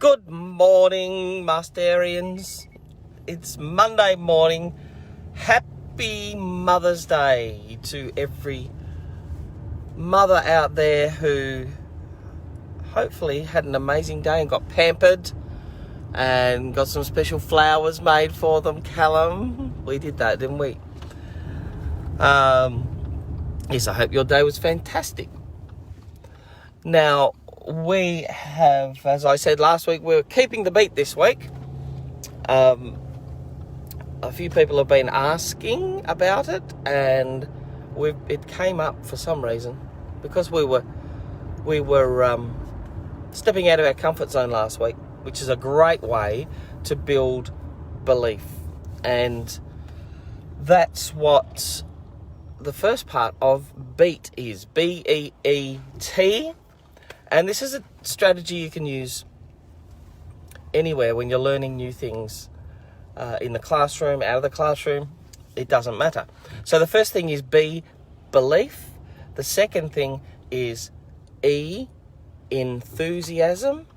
Good morning, Masterians. It's Monday morning. Happy Mother's Day to every mother out there who hopefully had an amazing day and got pampered and got some special flowers made for them. Callum, we did that, didn't we? Yes, I hope your day was fantastic. Now, we have, as I said last week, we're keeping the beat this week. A few people have been asking about it, and it came up for some reason because we were stepping out of our comfort zone last week, which is a great way to build belief, and that's what the first part of BEET is. BEET. And this is a strategy you can use anywhere when you're learning new things, in the classroom, out of the classroom, it doesn't matter. So the first thing is B, belief. The second thing is E, enthusiasm.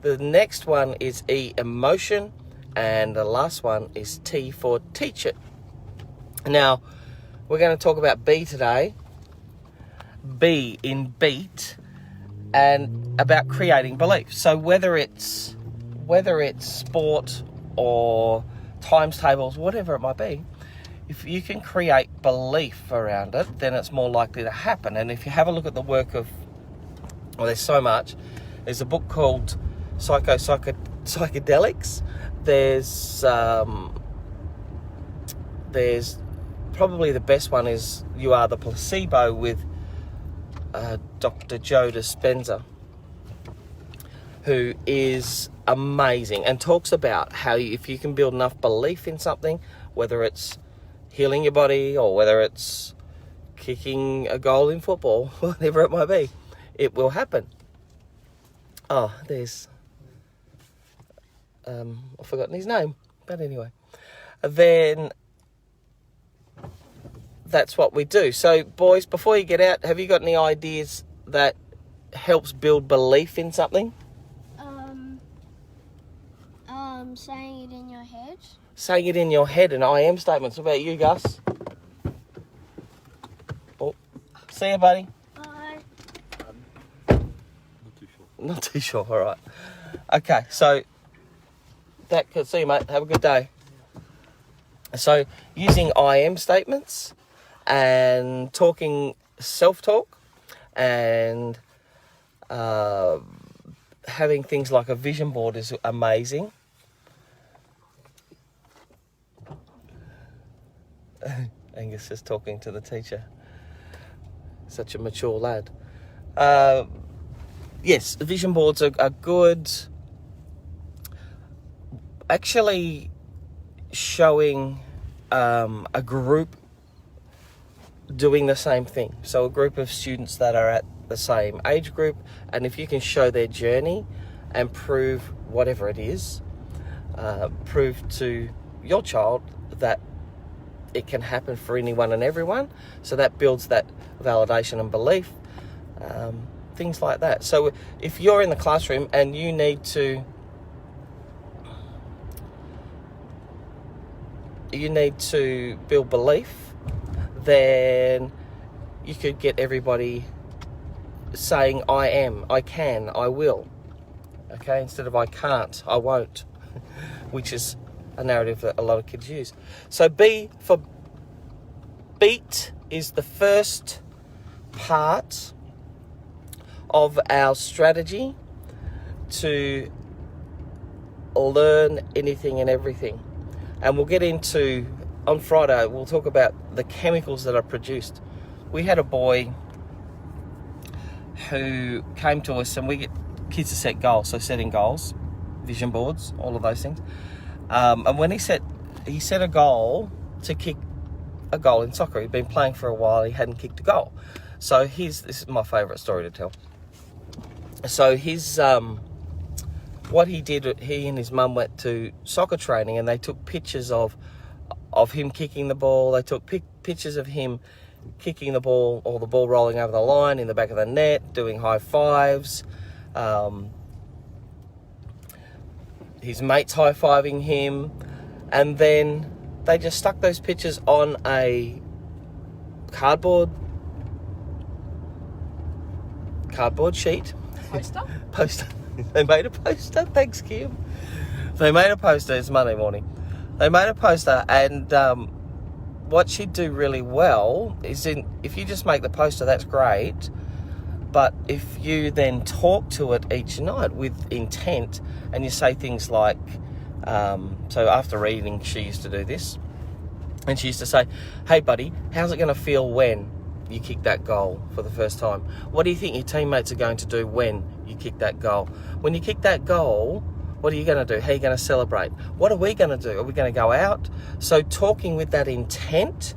The next one is E, emotion. And the last one is T for teach it. Now, we're going to talk about B today. B in BEET. And about creating belief. So whether it's sport or times tables, whatever it might be, if you can create belief around it, then it's more likely to happen. And if you have a look at the work of, well, there's so much. There's a book called Psychedelics. There's probably the best one is You Are the Placebo with Dr. Joe Dispenza, who is amazing and talks about how if you can build enough belief in something, whether it's healing your body or whether it's kicking a goal in football, whatever it might be, it will happen. Oh, there's I've forgotten his name, but anyway, then that's what we do. So, boys, before you get out, have you got any ideas that helps build belief in something? Saying it in your head. Saying it in your head, and I am statements. What about you, Gus? Oh, see you, buddy. Bye. Not too sure. Not too sure. All right. Okay, so that could see you, mate. Have a good day. So, using I am statements and talking self-talk and having things like a vision board is amazing. Angus is talking to the teacher. Such a mature lad. Yes, vision boards are good. Actually showing a group doing the same thing. So a group of students that are at the same age group, and if you can show their journey and prove whatever it is, prove to your child that it can happen for anyone and everyone, so that builds that validation and belief, things like that. So if you're in the classroom and you need to build belief, then you could get everybody saying I am, I can, I will. Okay, instead of I can't, I won't, which is a narrative that a lot of kids use. So B for BEET is the first part of our strategy to learn anything and everything. And we'll get into, on Friday, we'll talk about the chemicals that are produced. We had a boy who came to us, and we get kids to set goals, so setting goals, vision boards, all of those things. And when he set a goal to kick a goal in soccer. He'd been playing for a while, he hadn't kicked a goal. So this is my favourite story to tell. So what he did, he and his mum went to soccer training, and they took pictures of him kicking the ball. They took pictures of him kicking the ball, or the ball rolling over the line in the back of the net, doing high fives. his mates high-fiving him, and then they just stuck those pictures on a cardboard sheet. Poster? They made a poster. Thanks, Kim. They made a poster. It's Monday morning. They made a poster, and what she'd do really well is if you just make the poster, that's great. But if you then talk to it each night with intent, and you say things like, so after reading, she used to do this, and she used to say, "Hey, buddy, how's it going to feel when you kick that goal for the first time? What do you think your teammates are going to do when you kick that goal? When you kick that goal, what are you going to do? How are you going to celebrate? What are we going to do? Are we going to go out?" So talking with that intent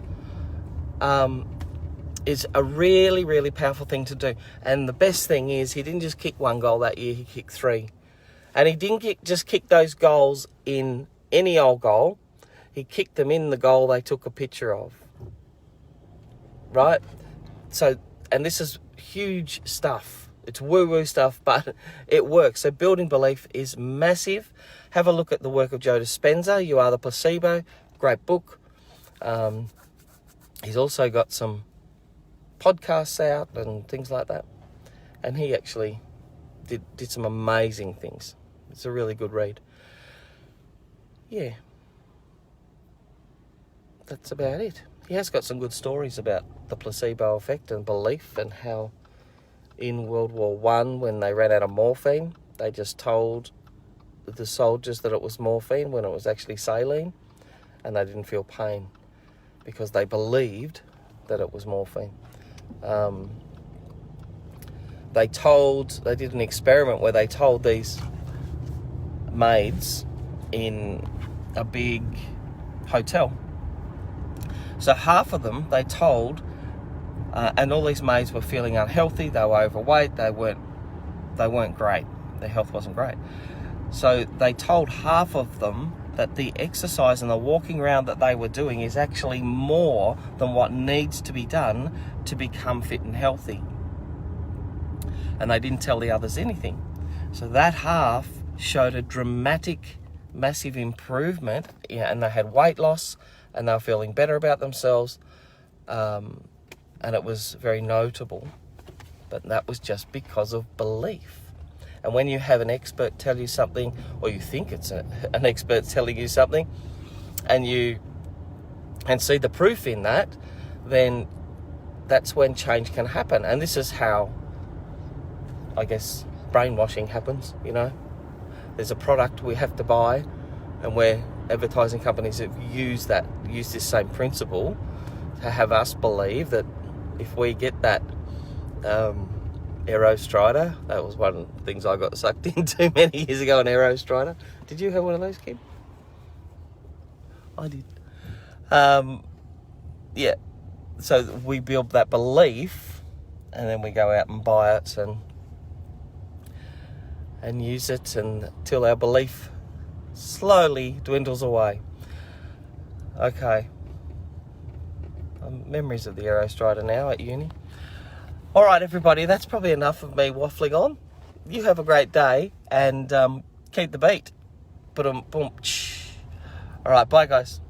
is a really, really powerful thing to do. And the best thing is he didn't just kick one goal that year, he kicked 3. And he didn't just kick those goals in any old goal. He kicked them in the goal they took a picture of. Right? So, and this is huge stuff. It's woo-woo stuff, but it works. So building belief is massive. Have a look at the work of Joe Dispenza, You Are the Placebo. Great book. He's also got some podcasts out and things like that. And he actually did some amazing things. It's a really good read. Yeah. That's about it. He has got some good stories about the placebo effect and belief, and how in World War I, when they ran out of morphine, they just told the soldiers that it was morphine when it was actually saline, and they didn't feel pain because they believed that it was morphine. They did an experiment where they told these maids in a big hotel. So half of them they told, and all these maids were feeling unhealthy. They were overweight. They weren't great. Their health wasn't great. So they told half of them that the exercise and the walking around that they were doing is actually more than what needs to be done to become fit and healthy. And they didn't tell the others anything. So that half showed a dramatic, massive improvement, and they had weight loss, and they were feeling better about themselves, and it was very notable. But that was just because of belief. And when you have an expert tell you something, or you think it's an expert telling you something, and see the proof in that, then that's when change can happen. And this is how, I guess, brainwashing happens, you know. There's a product we have to buy, and where advertising companies have used this same principle to have us believe that if we get that Aero Strider, that was one of the things I got sucked into many years ago, an Aero Strider. Did you have one of those, Kim? I did. Yeah. So we build that belief, and then we go out and buy it and use it until our belief slowly dwindles away. Okay. Memories of the Aero Strider now at uni. All right, everybody, that's probably enough of me waffling on. You have a great day, and keep the beat. Boom, boom. All right, bye, guys.